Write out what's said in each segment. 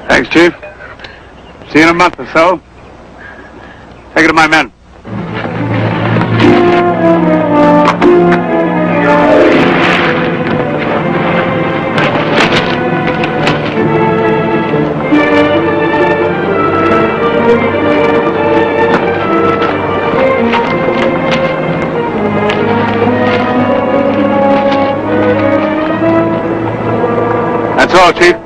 Thanks, Chief. See you in a month or so. Take it to my men. That's all, Chief.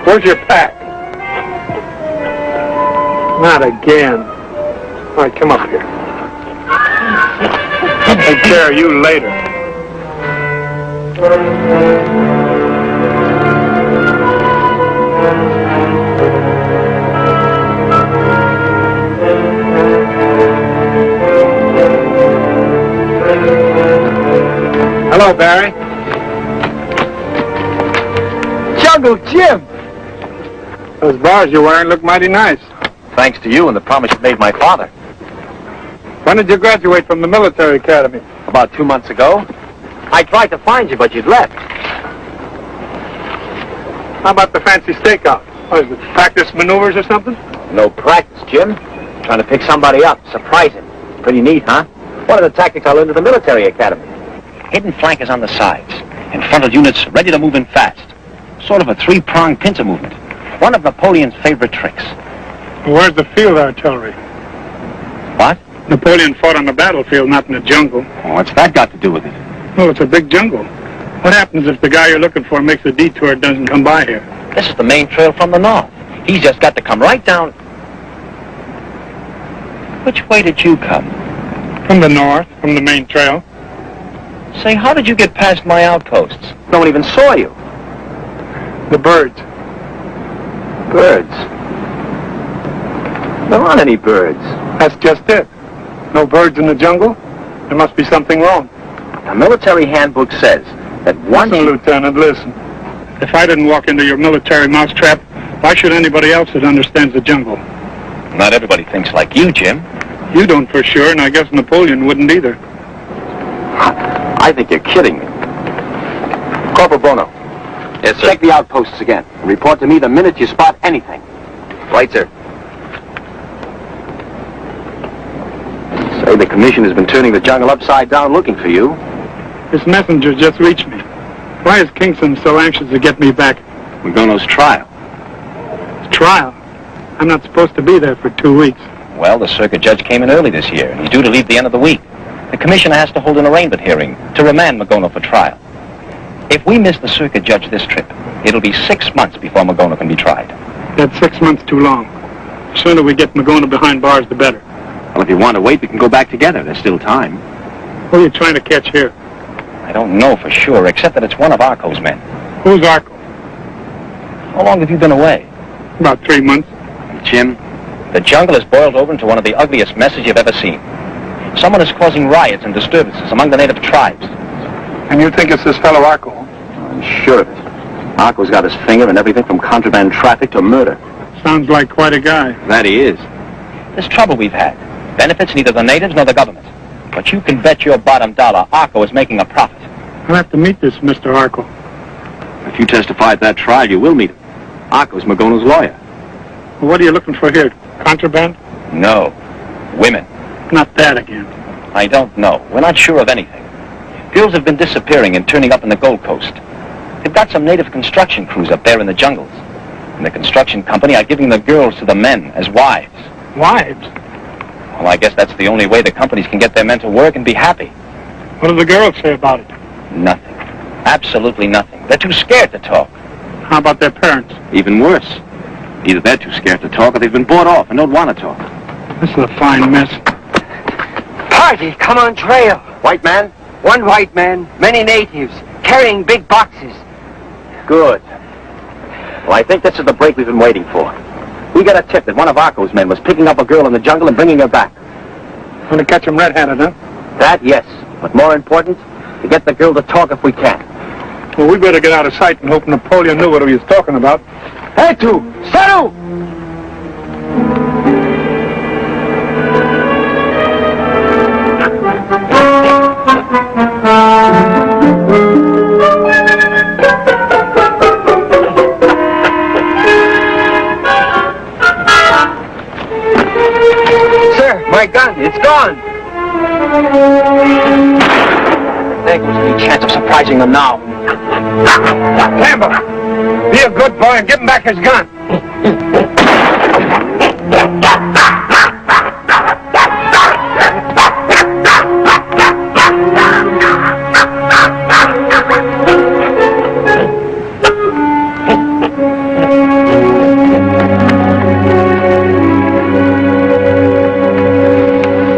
Where's your pack? Not again. All right, come up here. I'll take care of you later. Hello, Barry. Jungle Jim! Those bars you're wearing look mighty nice. Thanks to you and the promise you made my father. When did you graduate from the military academy? About 2 months ago. I tried to find you, but you'd left. How about the fancy stakeout? What is it, practice maneuvers or something? No practice, Jim. Trying to pick somebody up, surprise him. Pretty neat, huh? One of the tactics I learned at the military academy. Hidden flankers on the sides, and frontal units ready to move in fast. Sort of a three-pronged pincer movement. One of Napoleon's favorite tricks. Where's the field artillery? Napoleon fought on the battlefield, not in the jungle. Oh, what's that got to do with it? Well, it's a big jungle. What happens if the guy you're looking for makes a detour and doesn't come by here? This is the main trail from the north. He's just got to come right down. Which way did you come? From the north, from the main trail. Say, how did you get past my outposts? No one even saw you. The birds. Birds? There aren't any birds. That's just it. No birds in the jungle? There must be something wrong. The military handbook says that once... Listen, Lieutenant, listen. If I didn't walk into your military mousetrap, why should anybody else that understands the jungle? Not everybody thinks like you, Jim. You don't for sure, and I guess Napoleon wouldn't either. I think you're kidding me. Corporal Bono. Yes, sir. Check the outposts again. And report to me the minute you spot anything. Right, sir. Say, the commission has been turning the jungle upside down looking for you. This messenger just reached me. Why is Kingston so anxious to get me back? Magono's trial. Trial? I'm not supposed to be there for 2 weeks. Well, the circuit judge came in early this year, and he's due to leave the end of the week. The commissioner has to hold an arraignment hearing to remand Magono for trial. If we miss the circuit judge this trip, it'll be 6 months before Magono can be tried. That's 6 months too long. The sooner we get Magono behind bars, the better. Well, if you want to wait, we can go back together. There's still time. Who are you trying to catch here? I don't know for sure, except that it's one of Arco's men. Who's Arco? How long have you been away? About 3 months. Jim, the jungle has boiled over into one of the ugliest messes you've ever seen. Someone is causing riots and disturbances among the native tribes. And you think it's this fellow Arco? I'm sure of it. Arco's got his finger in everything from contraband traffic to murder. Sounds like quite a guy. That he is. This trouble we've had benefits neither the natives nor the government. But you can bet your bottom dollar Arco is making a profit. I'll have to meet this Mr. Arco. If you testify at that trial, you will meet him. Arco's Magono's lawyer. Well, what are you looking for here? Contraband? No. Women. Not that again. I don't know. We're not sure of anything. Girls have been disappearing and turning up in the Gold Coast. They've got some native construction crews up there in the jungles. And the construction company are giving the girls to the men as wives. Wives? Well, I guess that's the only way the companies can get their men to work and be happy. What do the girls say about it? Nothing. Absolutely nothing. They're too scared to talk. How about their parents? Even worse. Either they're too scared to talk or they've been bought off and don't want to talk. This is a fine mess. Party, come on trail. White man? One white man, many natives, carrying big boxes. Good. Well, I think this is the break we've been waiting for. We got a tip that one of Arco's men was picking up a girl in the jungle and bringing her back. Want to catch him red-handed, huh? That, yes. But more important, to get the girl to talk if we can. Well, we better get out of sight and hope Napoleon knew what he was talking about. Hey, two, settle! Sir, my gun, it's gone. There goes any chance of surprising them now. Campbell, be a good boy and give him back his gun.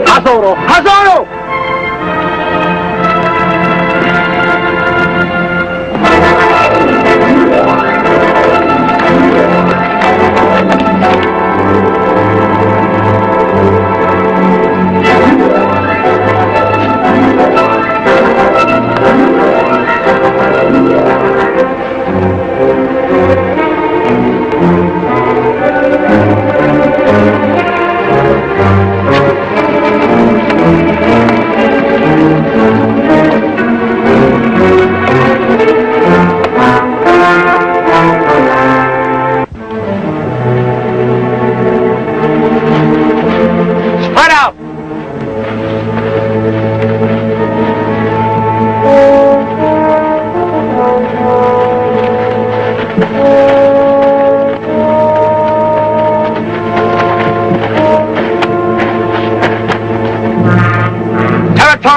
Hazoro! Hazoro!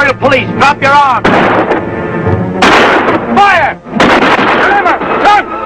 Imperial Police, drop your arms! Fire! Remember, run!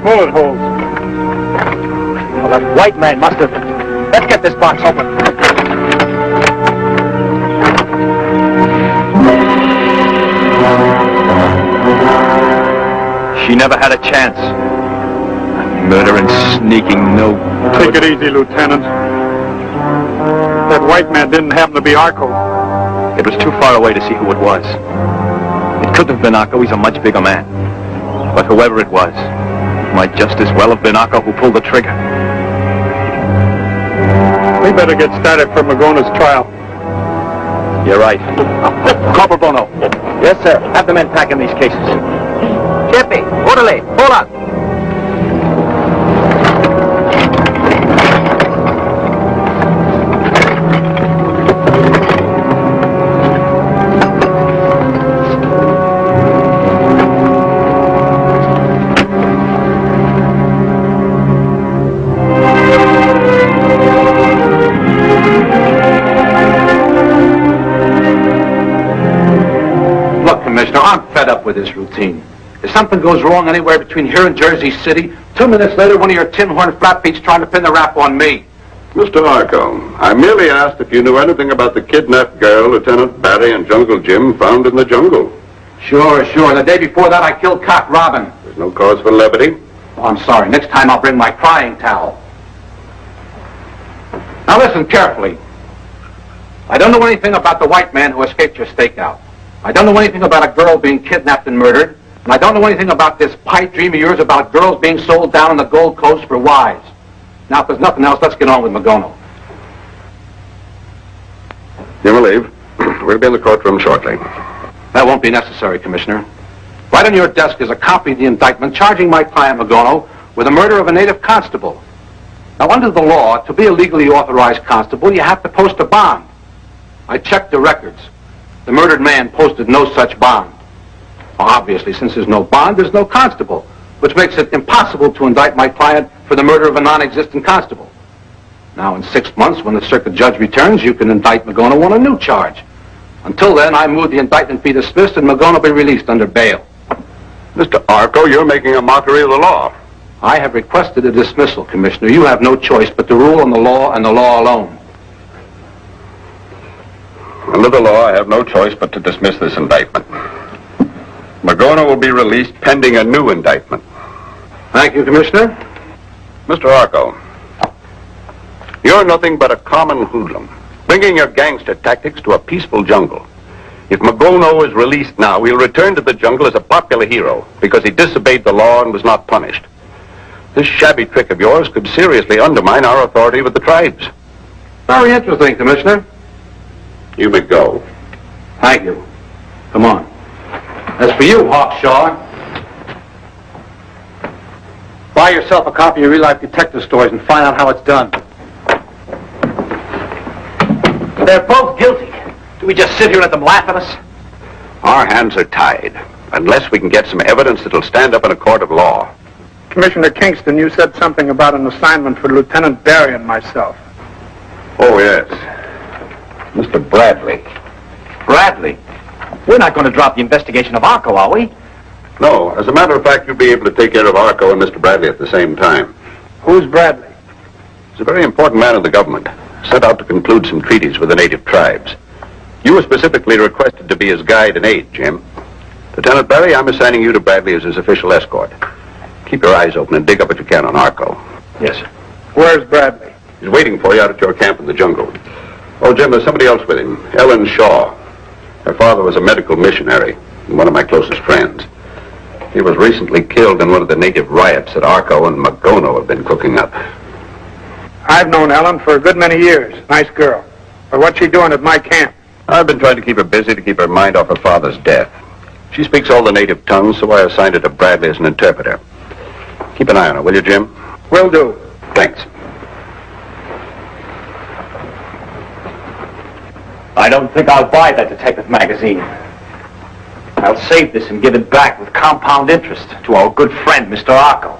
Bullet holes. Well, that white man must have... Let's get this box open. She never had a chance. Murdering, sneaking, no... Take it easy, Lieutenant. That white man didn't happen to be Arco. It was too far away to see who it was. It couldn't have been Arco. He's a much bigger man. But whoever it was, might just as well have been Arco who pulled the trigger. We better get started for Magona's trial. You're right. Corporal Bono. Yes, sir. Have the men pack in these cases. Chippy, orderly, hold up. Commissioner, I'm fed up with this routine. If something goes wrong anywhere between here and Jersey City, 2 minutes later, one of your tin horn flatbeats trying to pin the rap on me. Mr. Arco, I merely asked if you knew anything about the kidnapped girl, Lieutenant Barry and Jungle Jim, found in the jungle. Sure. The day before that, I killed Cock Robin. There's no cause for levity. Oh, I'm sorry. Next time, I'll bring my crying towel. Now, listen carefully. I don't know anything about the white man who escaped your stakeout. I don't know anything about a girl being kidnapped and murdered. And I don't know anything about this pipe dream of yours about girls being sold down on the Gold Coast for wives. Now, if there's nothing else, let's get on with Magono. You may leave. We'll be in the courtroom shortly. That won't be necessary, Commissioner. Right on your desk is a copy of the indictment charging my client Magono with the murder of a native constable. Now, under the law, to be a legally authorized constable, you have to post a bond. I checked the records. The murdered man posted no such bond. Well, obviously, since there's no bond, there's no constable, which makes it impossible to indict my client for the murder of a non-existent constable. Now, in 6 months, when the circuit judge returns, you can indict Magono on a new charge. Until then, I move the indictment be dismissed and Magono be released under bail. Mr. Arco, you're making a mockery of the law. I have requested a dismissal, Commissioner. You have no choice but to rule on the law and the law alone. Under the law, I have no choice but to dismiss this indictment. Magono will be released pending a new indictment. Thank you, Commissioner. Mr. Arco, you're nothing but a common hoodlum, bringing your gangster tactics to a peaceful jungle. If Magono is released now, he'll return to the jungle as a popular hero because he disobeyed the law and was not punished. This shabby trick of yours could seriously undermine our authority with the tribes. Very interesting, Commissioner. You may go. Thank you. Come on. As for you, Hawkshaw, buy yourself a copy of real-life detective stories and find out how it's done. They're both guilty. Do we just sit here and let them laugh at us? Our hands are tied, unless we can get some evidence that'll stand up in a court of law. Commissioner Kingston, you said something about an assignment for Lieutenant Barry and myself. Oh, yes. Mr. Bradley. Bradley? We're not going to drop the investigation of Arco, are we? No, as a matter of fact, you'll be able to take care of Arco and Mr. Bradley at the same time. Who's Bradley? He's a very important man of the government, sent out to conclude some treaties with the native tribes. You were specifically requested to be his guide and aide, Jim. Lieutenant Barry, I'm assigning you to Bradley as his official escort. Keep your eyes open and dig up what you can on Arco. Yes, sir. Where's Bradley? He's waiting for you out at your camp in the jungle. Oh, Jim, there's somebody else with him, Ellen Shaw. Her father was a medical missionary and one of my closest friends. He was recently killed in one of the native riots that Arco and Magono have been cooking up. I've known Ellen for a good many years. Nice girl. But what's she doing at my camp? I've been trying to keep her busy to keep her mind off her father's death. She speaks all the native tongues, so I assigned her to Bradley as an interpreter. Keep an eye on her, will you, Jim? Will do. Thanks. I don't think I'll buy that detective magazine. I'll save this and give it back with compound interest to our good friend, Mr. Arco.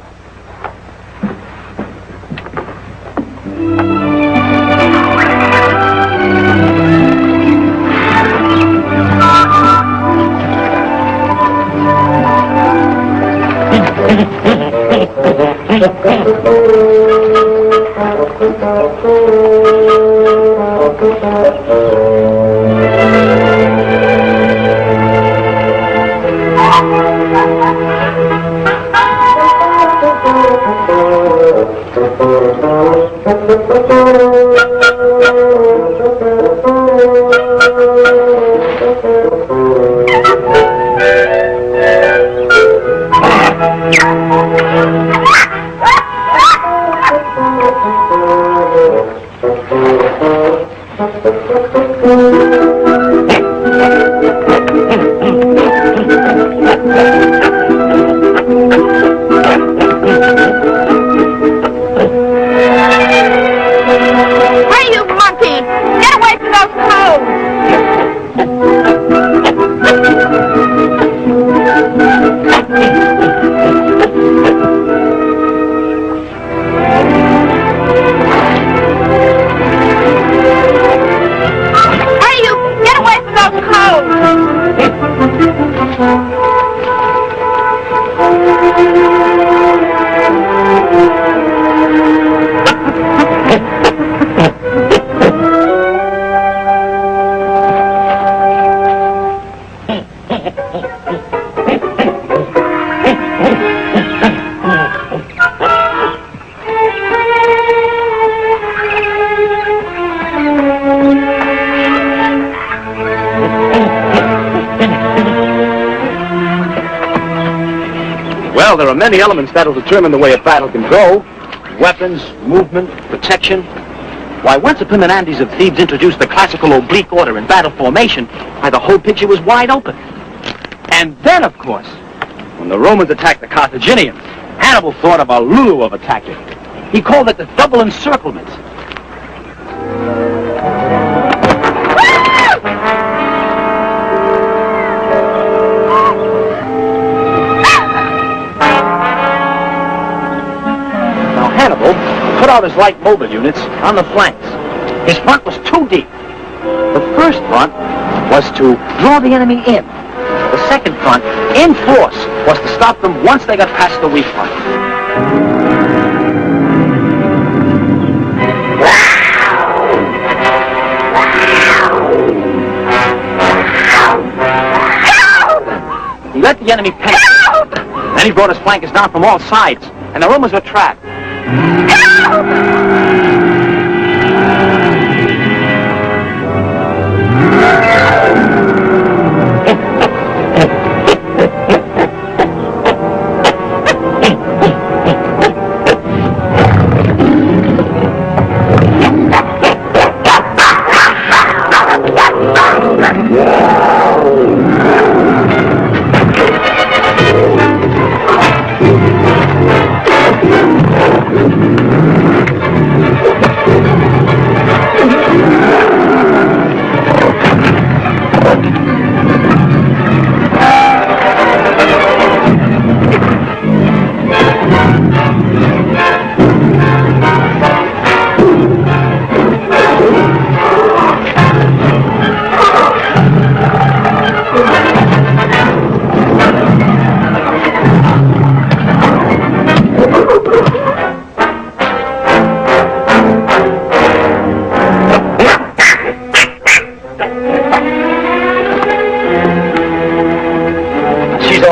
Well, there are many elements that'll determine the way a battle can go. Weapons, movement, protection. Why, once the Pim and Andes of Thebes introduced the classical oblique order in battle formation, why, the whole picture was wide open. And then, of course, When the Romans attacked the Carthaginians, Hannibal thought of a lulu of a tactic. He called it the double encirclement. Now Hannibal put out his light mobile units on the flanks. His front was too deep. The first front was to draw the enemy in. The second front, in force, was to stop them once they got past the weak front. He let the enemy penetrate. Then he brought his flankers down from all sides, and the Romans were trapped.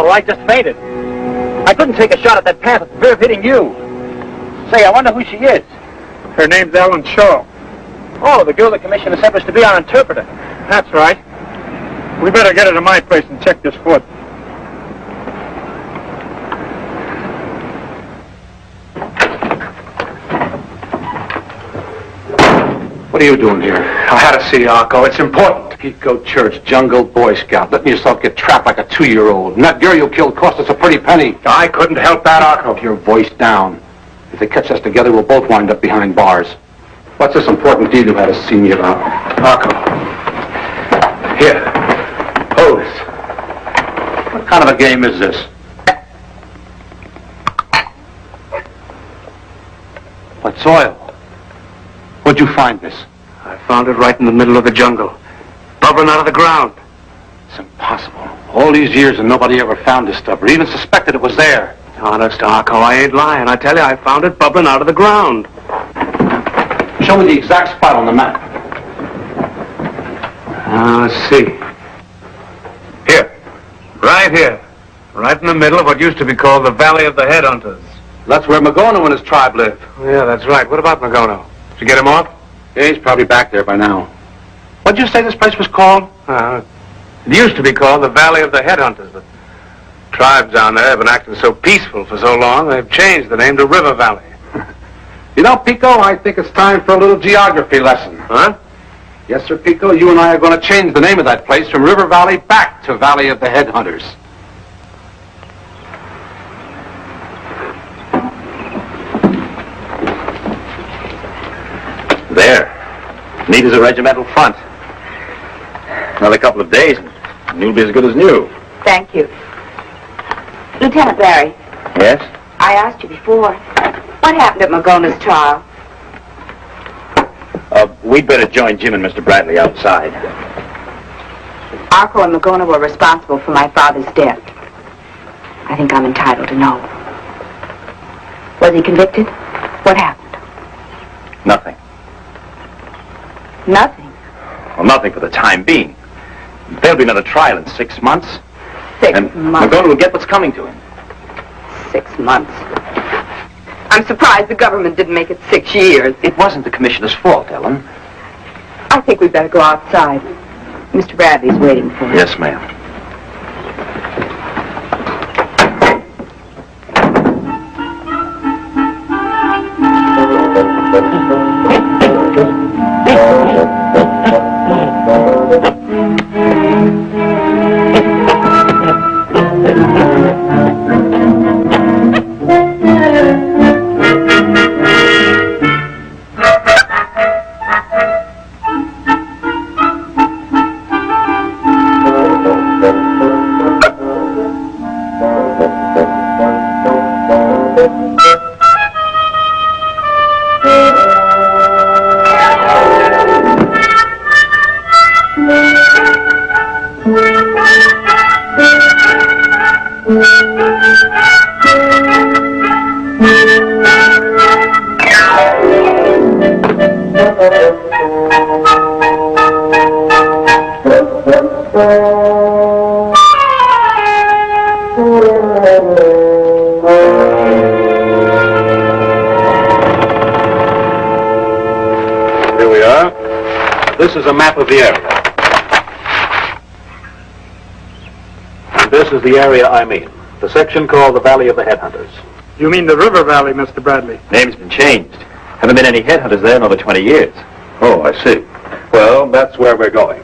I just fainted. I couldn't take a shot at that path with fear of hitting you. Say, I wonder who she is. Her name's Ellen Shaw. Oh, the girl the commissioner sent us to be our interpreter. That's right. We better get her to my place and check this foot. What are you doing here? I had to see Arco. It's important. Pico Church, jungle Boy Scout, letting yourself get trapped like a 2-year-old. And that girl you killed cost us a pretty penny. I couldn't help that, Arco. Keep your voice down. If they catch us together, we'll both wind up behind bars. What's this important deal you had us see me about? Arco. Here. Hold this. What kind of a game is this? What's oil? Where'd you find this? I found it right in the middle of the jungle. Bubbling out of the ground. It's impossible. All these years and nobody ever found this stuff or even suspected it was there. Honest, Arco, I ain't lying. I tell you, I found it bubbling out of the ground. Show me the exact spot on the map. Let's see. Here. Right here. Right in the middle of what used to be called the Valley of the Headhunters. That's where Magono and his tribe live. Yeah, that's right. What about Magono? Did you get him off? Yeah, he's probably back there by now. What'd you say this place was called? It used to be called the Valley of the Headhunters, but tribes down there have been acting so peaceful for so long, they've changed the name to River Valley. You know, Pico, I think it's time for a little geography lesson. Huh? Yes, sir, Pico, you and I are going to change the name of that place from River Valley back to Valley of the Headhunters. There. Neat as a regimental front. Another couple of days, and you'll be as good as new. Thank you. Lieutenant Barry. Yes? I asked you before. What happened at Magona's trial? We'd better join Jim and Mr. Bradley outside. Arco and Magona were responsible for my father's death. I think I'm entitled to know. Was he convicted? What happened? Nothing. Nothing? Well, nothing for the time being. There'll be another trial in 6 months. 6 and months? Magona will get what's coming to him. 6 months. I'm surprised the government didn't make it 6 years. It wasn't the commissioner's fault, Ellen. I think we'd better go outside. Mr. Bradley's waiting for us. Yes, ma'am. Here we are. This is a map of the area. And this is the area I mean. The section called the Valley of the Headhunters. You mean the River Valley, Mr. Bradley? Name's been changed. Haven't been any headhunters there in over 20 years. Oh, I see. Well, that's where we're going.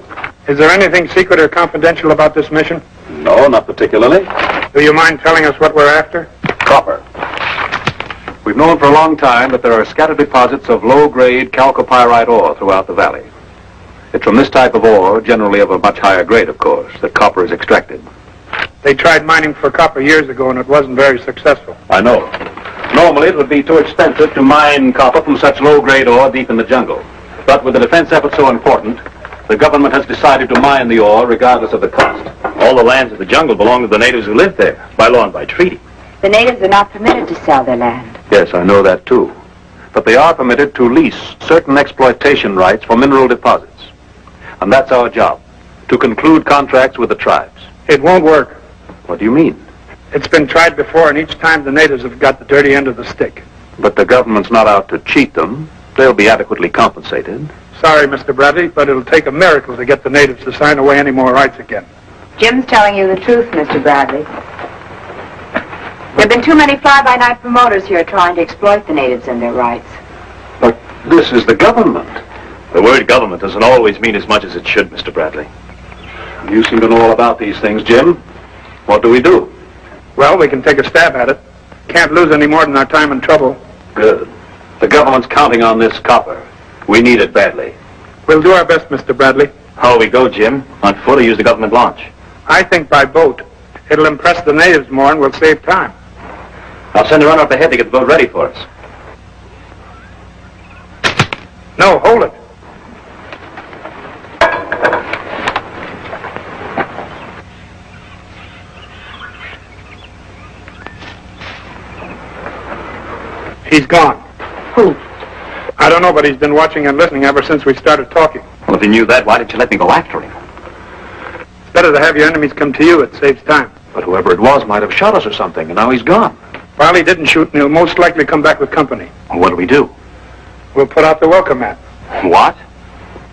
Is there anything secret or confidential about this mission? No, not particularly. Do you mind telling us what we're after? Copper. We've known for a long time that there are scattered deposits of low-grade chalcopyrite ore throughout the valley. It's from this type of ore, generally of a much higher grade, of course, that copper is extracted. They tried mining for copper years ago, and it wasn't very successful. I know. Normally, it would be too expensive to mine copper from such low-grade ore deep in the jungle. But with the defense effort so important, the government has decided to mine the ore regardless of the cost. All the lands of the jungle belong to the natives who live there, by law and by treaty. The natives are not permitted to sell their land. Yes, I know that too. But they are permitted to lease certain exploitation rights for mineral deposits. And that's our job, to conclude contracts with the tribes. It won't work. What do you mean? It's been tried before, and each time the natives have got the dirty end of the stick. But the government's not out to cheat them. They'll be adequately compensated. Sorry, Mr. Bradley, but it'll take a miracle to get the natives to sign away any more rights again. Jim's telling you the truth, Mr. Bradley. There have been too many fly-by-night promoters here trying to exploit the natives and their rights. But this is the government. The word government doesn't always mean as much as it should, Mr. Bradley. You seem to know all about these things, Jim. What do we do? Well, we can take a stab at it. Can't lose any more than our time and trouble. Good. The government's counting on this copper. We need it badly. We'll do our best, Mr. Bradley. How'll we go, Jim? On foot or use the government launch? I think by boat. It'll impress the natives more and we'll save time. I'll send a runner up ahead to get the boat ready for us. No, hold it. He's gone. Who? I don't know, but he's been watching and listening ever since we started talking. Well, if you knew that, why didn't you let me go after him? It's better to have your enemies come to you. It saves time. But whoever it was might have shot us or something, and now he's gone. Well, he didn't shoot, and he'll most likely come back with company. Well, what do we do? We'll put out the welcome mat. What?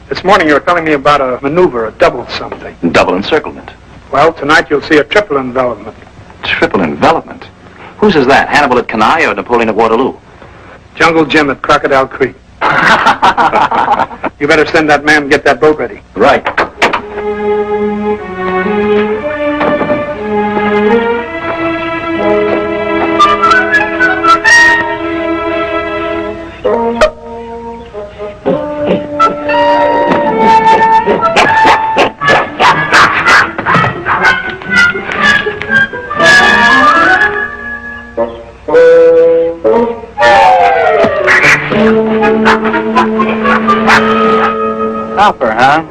This morning you were telling me about a maneuver, a double something. Double encirclement. Well, tonight you'll see a triple envelopment. Triple envelopment? Whose is that? Hannibal at Cannae or Napoleon at Waterloo? Jungle Jim at Crocodile Creek. You better send that man and get that boat ready. Right. Copper, huh?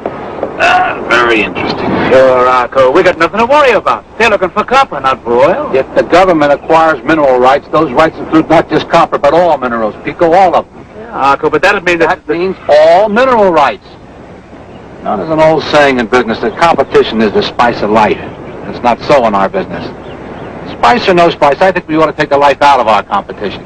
Very interesting. Sure, Arco. We got nothing to worry about. They're looking for copper, not for oil. If the government acquires mineral rights, those rights include not just copper, but all minerals, Pico, all of them. Yeah, Arco, but that'd mean That means all mineral rights. Now, there's an old saying in business that competition is the spice of life. It's not so in our business. Spice or no spice, I think we ought to take the life out of our competition.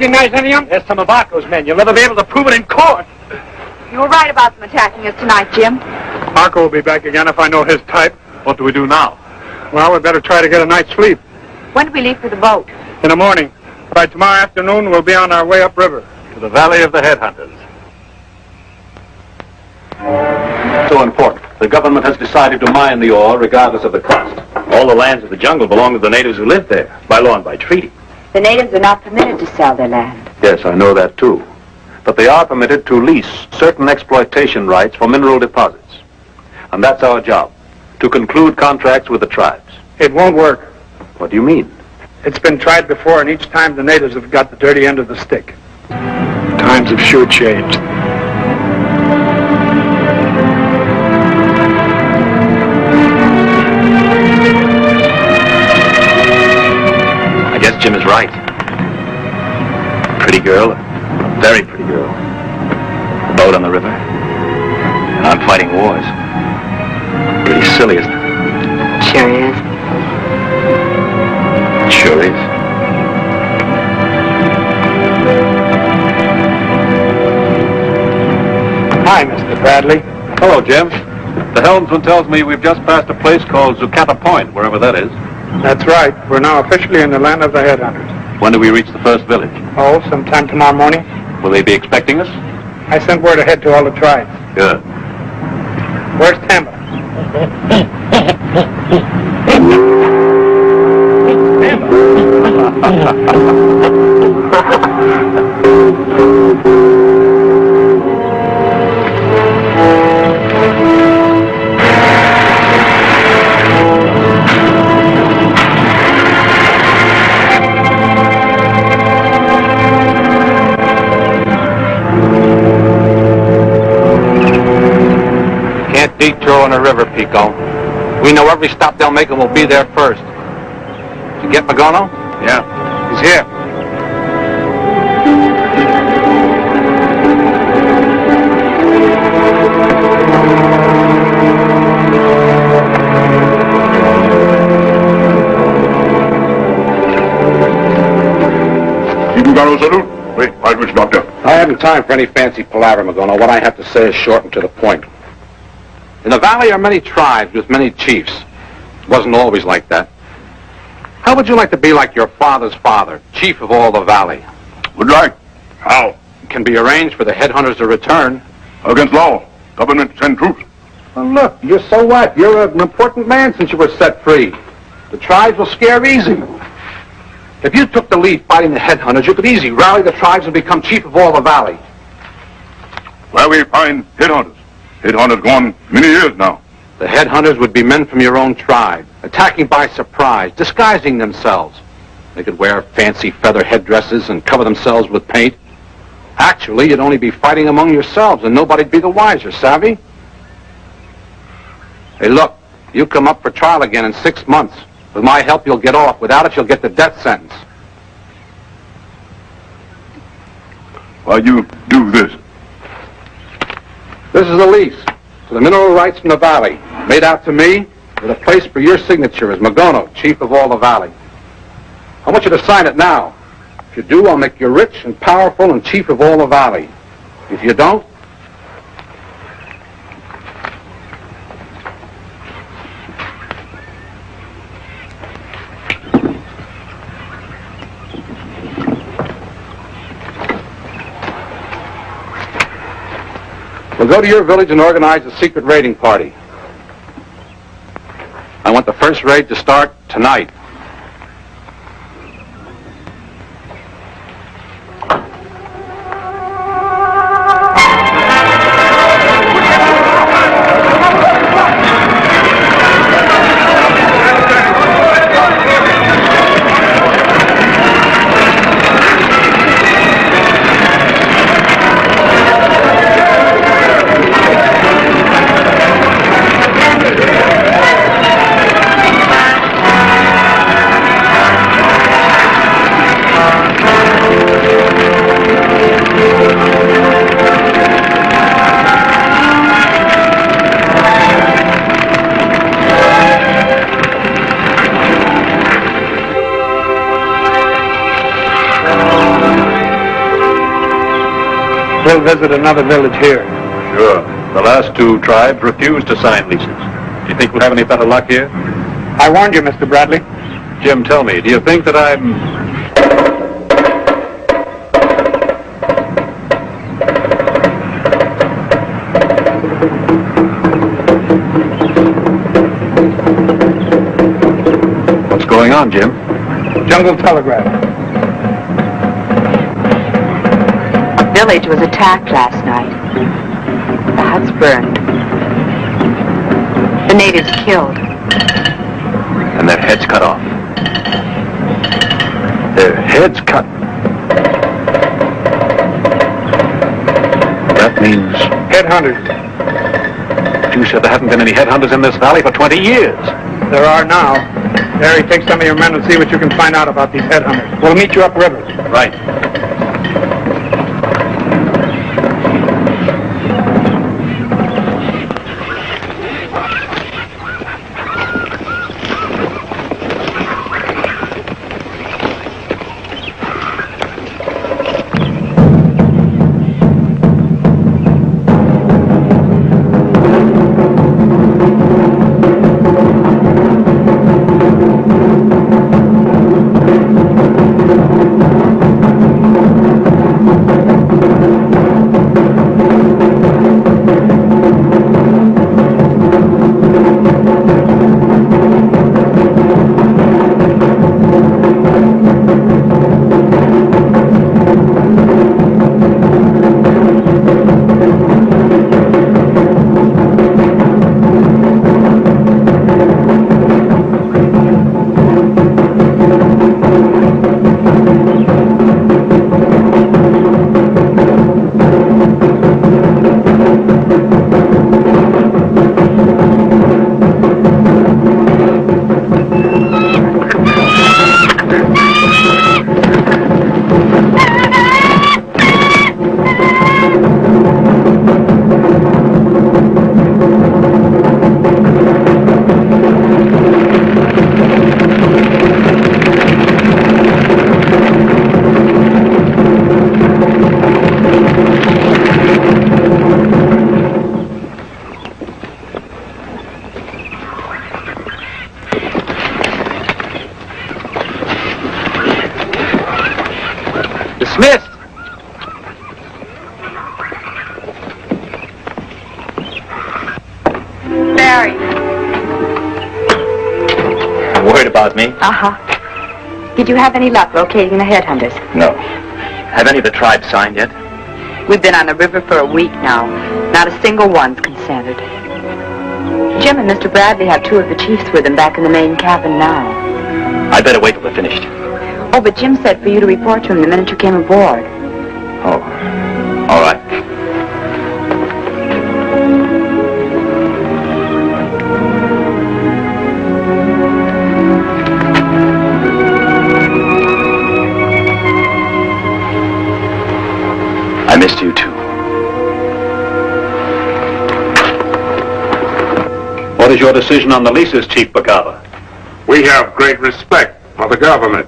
recognize any of them? There's some of Arco's men. You'll never be able to prove it in court. You were right about them attacking us tonight, Jim. Marco will be back again if I know his type. What do we do now? Well, we better try to get a night's sleep. When do we leave for the boat? In the morning. By tomorrow afternoon, we'll be on our way upriver. To the Valley of the Headhunters. So important. The government has decided to mine the ore regardless of the cost. All the lands of the jungle belong to the natives who live there, by law and by treaty. The natives are not permitted to sell their land. Yes, I know that too. But they are permitted to lease certain exploitation rights for mineral deposits. And that's our job, to conclude contracts with the tribes. It won't work. What do you mean? It's been tried before, and each time the natives have got the dirty end of the stick. Times have sure changed. I guess Jim is right. Pretty girl, a very pretty girl. A boat on the river. And I'm fighting wars. Pretty silly, isn't it? Sure is. It sure is. Hi, Mr. Bradley. Hello, Jim. The helmsman tells me we've just passed a place called Zucata Point, wherever that is. That's right. We're now officially in the land of the headhunters. When do we reach the first village? Oh, sometime tomorrow morning. Will they be expecting us? I sent word ahead to all the tribes. Good. Where's Tamba? Can't detour on the river, Pico. We know every stop they'll make and we'll be there first. Did you get Magono? Yeah. He's here. I haven't time for any fancy palaver, Magono. What I have to say is short and to the point. In the valley are many tribes with many chiefs. It wasn't always like that. How would you like to be like your father's father, chief of all the valley? Would like. How? It can be arranged for the headhunters to return. Against law. Government send troops. Well, look, you're so what? You're an important man since you were set free. The tribes will scare easy. If you took the lead fighting the headhunters, you could easily rally the tribes and become chief of all the valley. Where we find headhunters? Headhunters gone many years now. The headhunters would be men from your own tribe, attacking by surprise, disguising themselves. They could wear fancy feather headdresses and cover themselves with paint. Actually, you'd only be fighting among yourselves, and nobody'd be the wiser, savvy? Hey, look, you come up for trial again in 6 months. With my help, you'll get off. Without it, you'll get the death sentence. Why you do this? This is a lease for the mineral rights from the valley, made out to me with a place for your signature as Magono, chief of all the valley. I want you to sign it now. If you do, I'll make you rich and powerful and chief of all the valley. If you don't, we'll go to your village and organize a secret raiding party. I want the first raid to start tonight. We'll visit another village here. Sure. The last two tribes refused to sign leases. Do you think we'll have any better luck here? I warned you, Mr. Bradley. Jim, tell me, do you think that I'm... What's going on, Jim? Jungle telegraph. A village was attacked last night. The huts burned. The natives killed. And their heads cut off. Their heads cut. That means... Headhunters. You said there haven't been any headhunters in this valley for 20 years. There are now. Harry, take some of your men and see what you can find out about these headhunters. We'll meet you upriver. Right. Dismissed. Barry. Worried about me? Uh-huh. Did you have any luck locating the headhunters? No. Have any of the tribes signed yet? We've been on the river for a week now. Not a single one's consented. Jim and Mr. Bradley have two of the chiefs with them back in the main cabin now. I'd better wait till they're finished. Oh, but Jim said for you to report to him the minute you came aboard. Oh. All right. I missed you too. What is your decision on the leases, Chief Bagava? We have great respect for the government.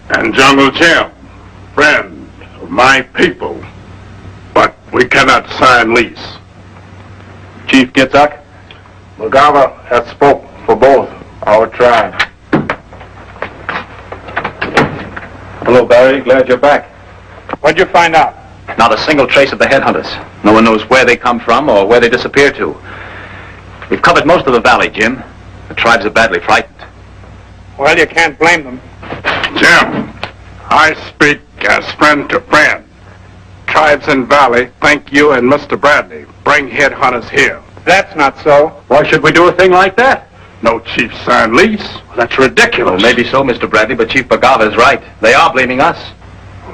And Jungle Jim, friend of my people. But we cannot sign lease. Chief Gitzak? Bagava has spoke for both our tribes. Hello, Barry. Glad you're back. What'd you find out? Not a single trace of the headhunters. No one knows where they come from or where they disappear to. We've covered most of the valley, Jim. The tribes are badly frightened. Well, you can't blame them. Jim, I speak as friend to friend. Tribes in Valley thank you and Mr. Bradley. Bring headhunters here. That's not so. Why should we do a thing like that? No chief signed lease. That's ridiculous. Maybe so, Mr. Bradley, but Chief Bagava is right. They are blaming us.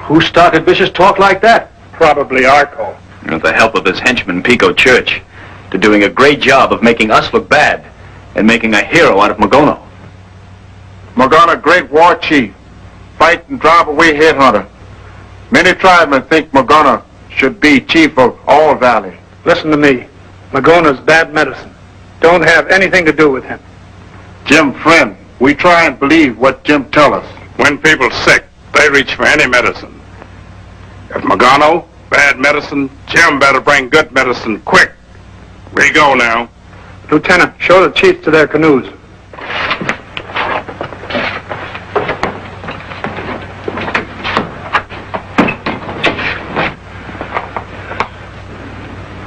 Who started vicious talk like that? Probably Arco. With the help of his henchman, Pico Church. They're doing a great job of making us look bad and making a hero out of Magono. Magana, great war chief. Fight and drive away headhunter. Many tribesmen think Magana should be chief of all Valley. Listen to me. Magona's bad medicine. Don't have anything to do with him. Jim, friend, we try and believe what Jim tell us. When people sick, they reach for any medicine. If Magano, bad medicine, Jim better bring good medicine, quick. We go now. Lieutenant, show the chiefs to their canoes.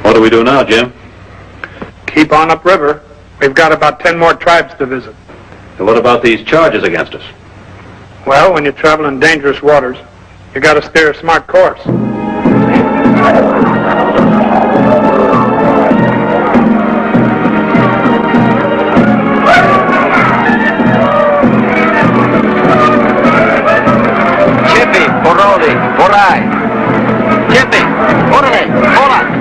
What do we do now, Jim? Keep on upriver. We've got about 10 more tribes to visit. And what about these charges against us? Well, when you travel in dangerous waters, you got to steer a smart course. Chippy, Borodi, Borai. Chippy, Borode, Bola.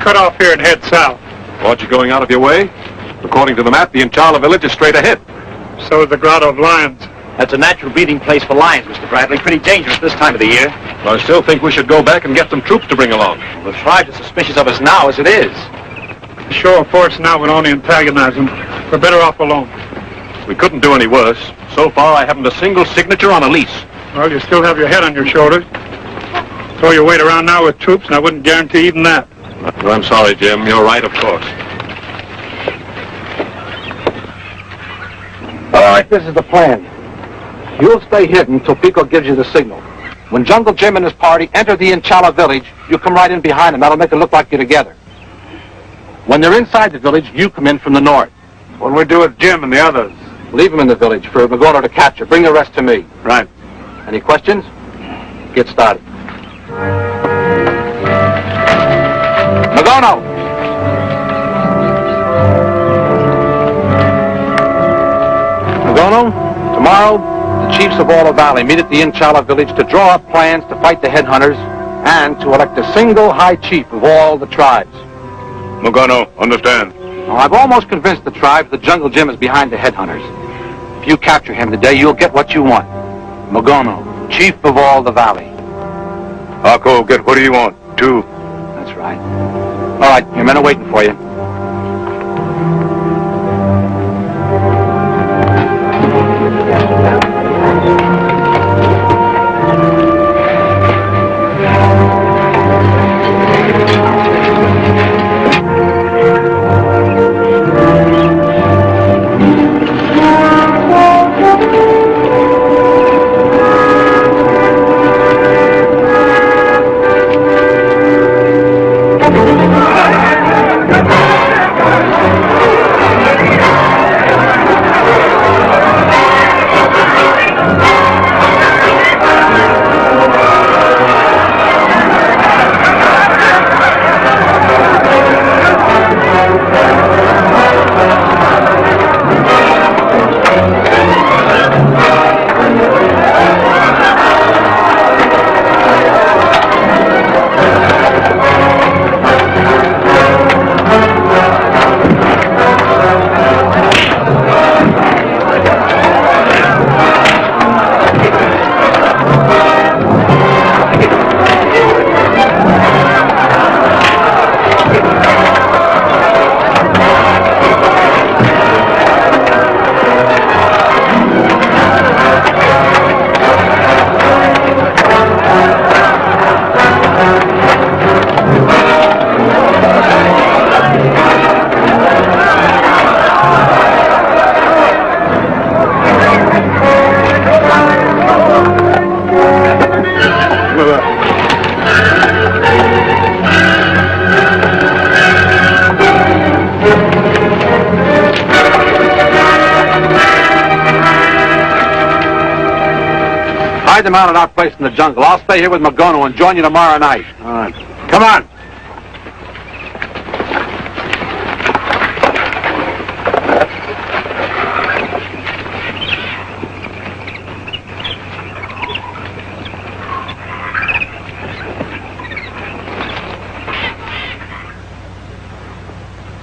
Cut off here and head south. Aren't you going out of your way? According to the map, the Inchala village is straight ahead. So is the Grotto of Lions. That's a natural breeding place for lions, Mr. Bradley. Pretty dangerous this time of the year. I still think we should go back and get some troops to bring along. Well, the tribes are suspicious of us now as it is. The show of force now would only antagonize them. We're better off alone. We couldn't do any worse. So far, I haven't a single signature on a lease. Well, you still have your head on your shoulders. Throw your weight around now with troops, and I wouldn't guarantee even that. I'm sorry, Jim. You're right, of course. All right, this is the plan. You'll stay hidden until Pico gives you the signal. When Jungle Jim and his party enter the Inchala village, you come right in behind them. That'll make it look like you're together. When they're inside the village, you come in from the north. What do we do with Jim and the others? Leave them in the village for Magona to capture. Bring the rest to me. Right. Any questions? Get started. Magono! Magono, tomorrow, the chiefs of all the valley meet at the Inchala village to draw up plans to fight the headhunters and to elect a single high chief of all the tribes. Magono, understand. Now, I've almost convinced the tribes that Jungle Jim is behind the headhunters. If you capture him today, you'll get what you want. Magono, chief of all the valley. Ako, get what do you want? 2. That's right. All right, your men are waiting for you. Hide them out at our place in the jungle. I'll stay here with Magono and join you tomorrow night. All right. Come on.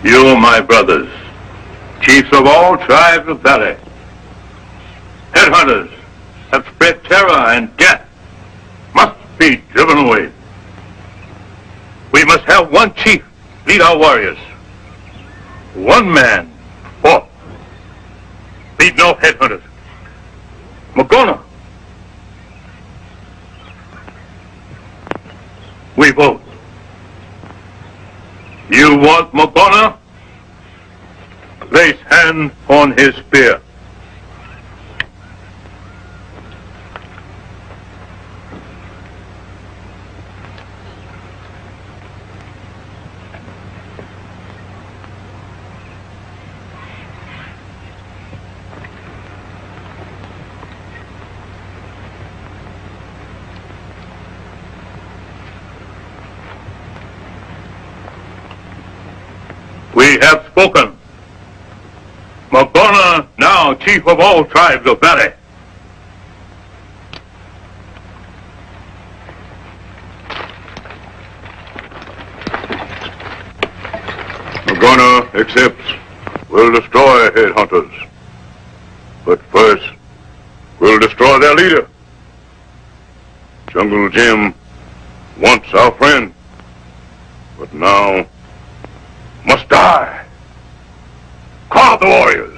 You, my brothers, chiefs of all tribes of Valley, headhunters have spread terror and death, must be driven away. We must have one chief lead our warriors. One man forth. Lead no headhunters. Magono. We vote. You want Magono? Place hand on his spear. We have spoken. Magono, now chief of all tribes of Valley. Magono accepts. We'll destroy headhunters. But first, we'll destroy their leader. Jungle Jim once our friend, but now must die. Call the warriors.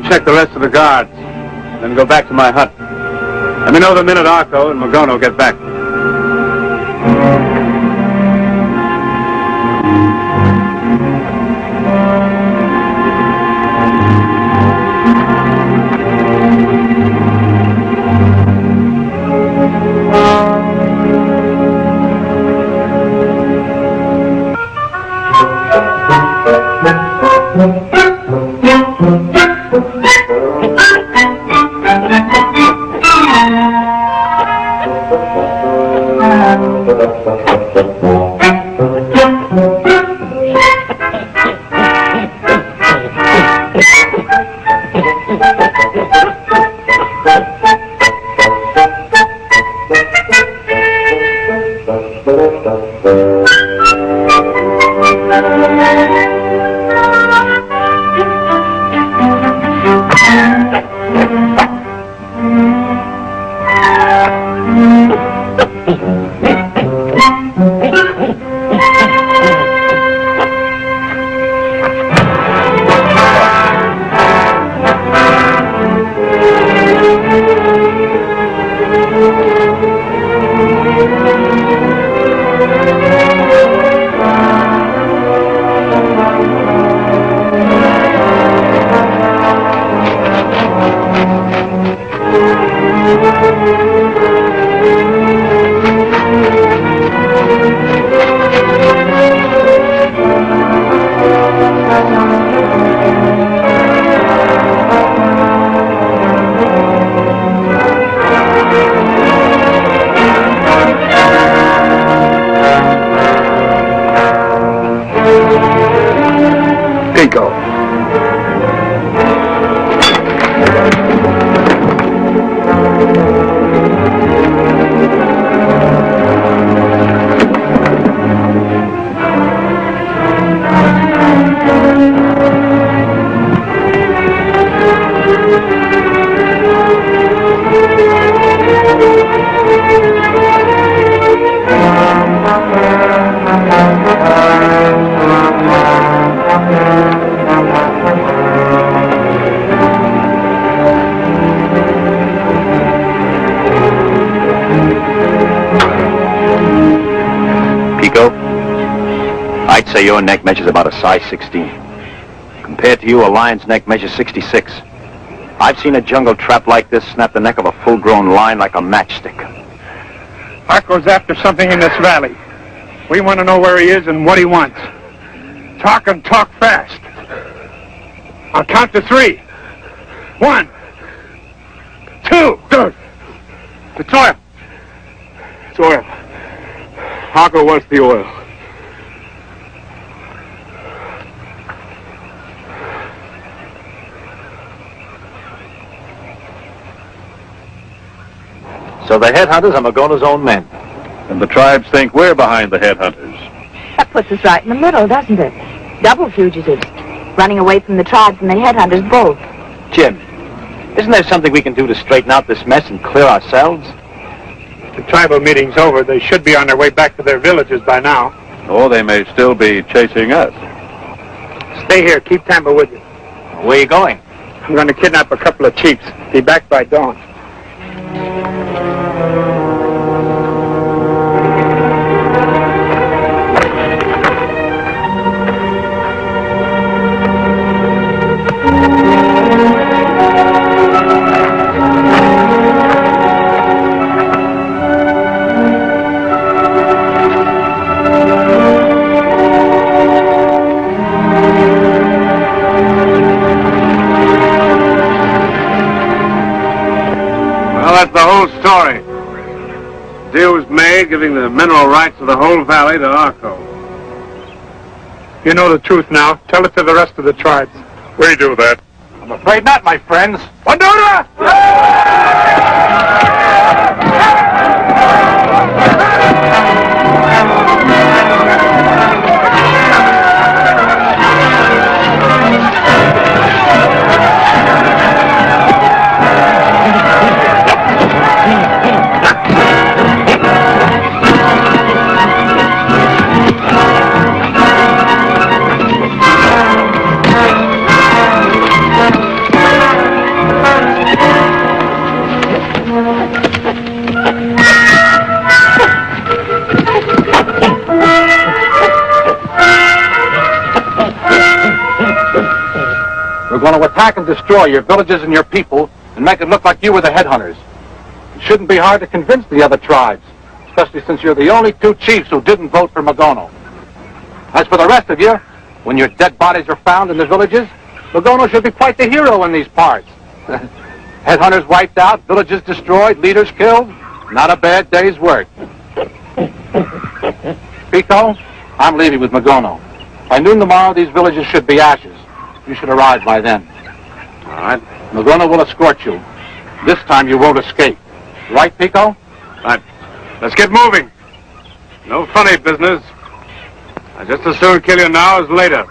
Check the rest of the guards, then go back to my hut. Let me know the minute Arco and Magono get back. I'd say your neck measures about a size 16. Compared to you, a lion's neck measures 66. I've seen a jungle trap like this snap the neck of a full-grown lion like a matchstick. Arco's after something in this valley. We want to know where he is and what he wants. Talk and talk fast. I'll count to 3. 1, 2. Good. It's oil. It's oil. Arco wants the oil. So the headhunters are Magona's own men. And the tribes think we're behind the headhunters. That puts us right in the middle, doesn't it? Double fugitives. Running away from the tribes and the headhunters both. Jim, isn't there something we can do to straighten out this mess and clear ourselves? The tribal meeting's over. They should be on their way back to their villages by now. Or they may still be chasing us. Stay here. Keep Tamba with you. Where are you going? I'm going to kidnap a couple of chiefs. Be back by dawn. That's the whole story. Deal was made giving the mineral rights of the whole valley to Arco. You know the truth now. Tell it to the rest of the tribes. We do that. I'm afraid not, my friends. Madura! We're going to attack and destroy your villages and your people and make it look like you were the headhunters. It shouldn't be hard to convince the other tribes, especially since you're the only 2 chiefs who didn't vote for Magono. As for the rest of you, when your dead bodies are found in the villages, Magono should be quite the hero in these parts. Headhunters wiped out, villages destroyed, leaders killed. Not a bad day's work. Pico, I'm leaving with Magono. By noon tomorrow, these villages should be ashes. You should arrive by then. All right. Magono will escort you. This time you won't escape. Right, Pico? Right. Let's get moving. No funny business. I just as soon kill you now as later.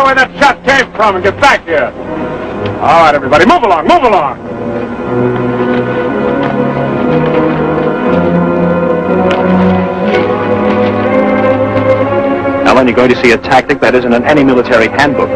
Where that shot came from and get back here. All right, everybody, move along, move along. Ellen, you're going to see a tactic that isn't in any military handbook.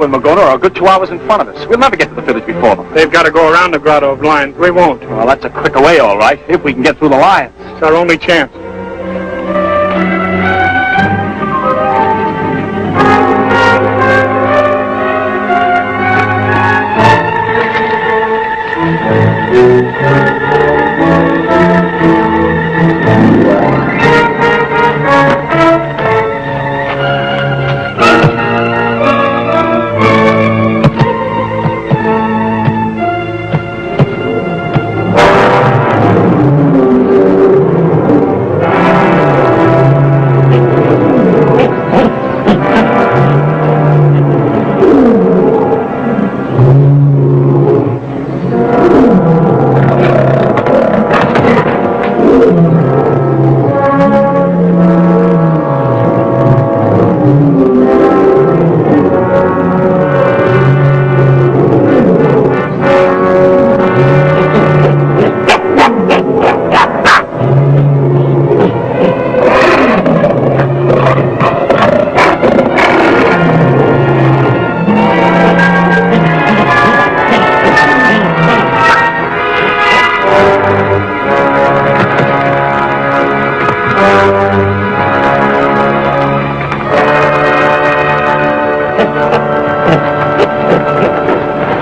And Magono are a good 2 hours in front of us. We'll never get to the village before them. They've got to go around the grotto of lions. We won't. Well, that's a quicker way, all right, if we can get through the lions. It's our only chance.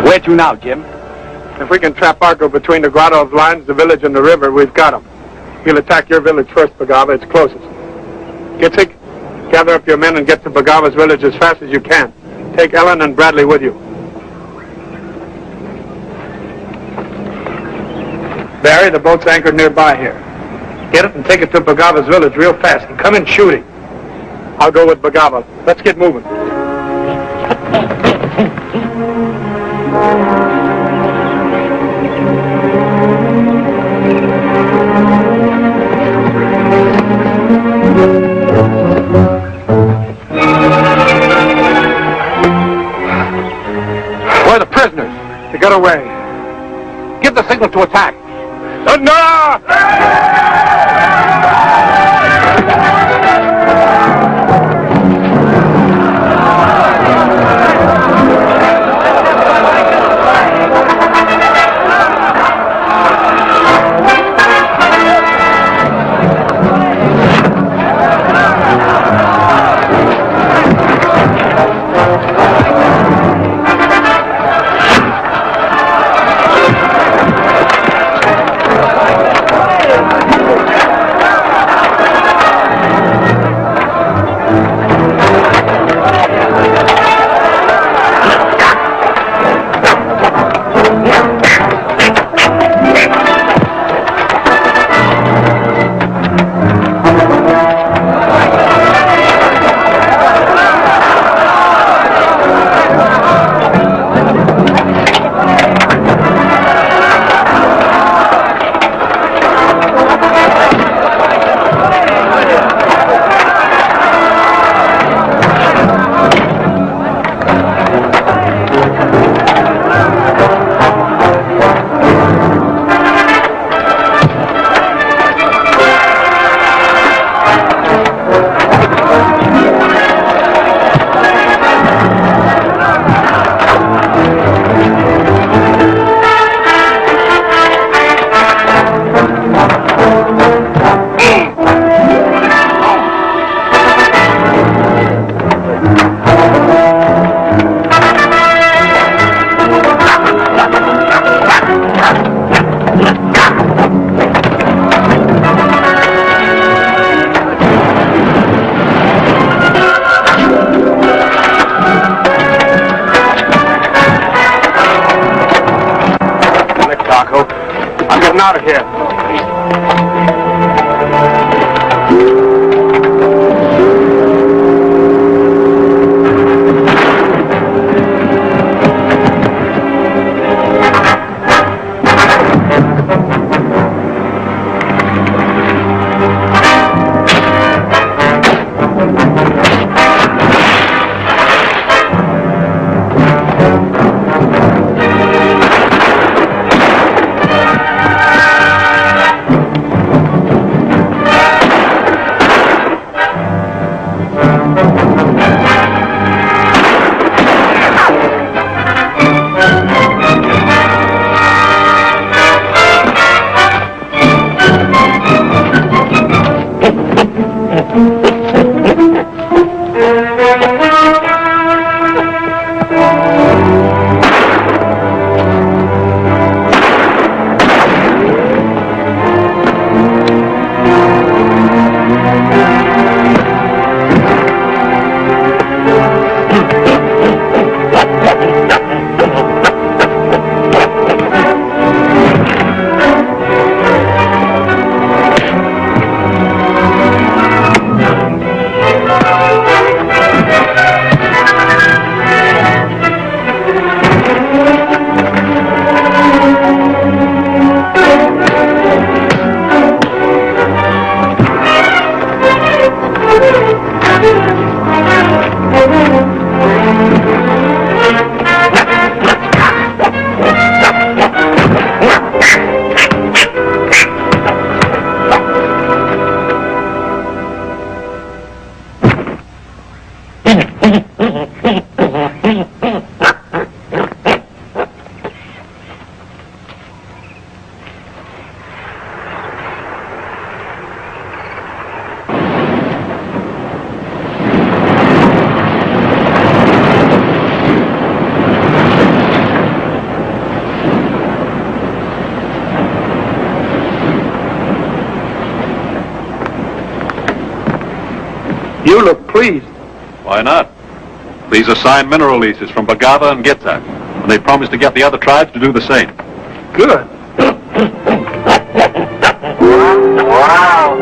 Where to now, Jim? If we can trap Arco between the grotto of lions, the village, and the river, we've got him. He'll attack your village first, Bagava. It's closest. Gitzik, gather up your men and get to Bagava's village as fast as you can. Take Ellen and Bradley with you. Barry, the boat's anchored nearby here. Get it and take it to Bagava's village real fast and come in shooting. I'll go with Bagava. Let's get moving. Where are the prisoners? They got away. Give the signal to attack. Thunder! out of here. You look pleased. Why not? These are signed mineral leases from Bagava and Gitzak, and they promise to get the other tribes to do the same. Good. Wow.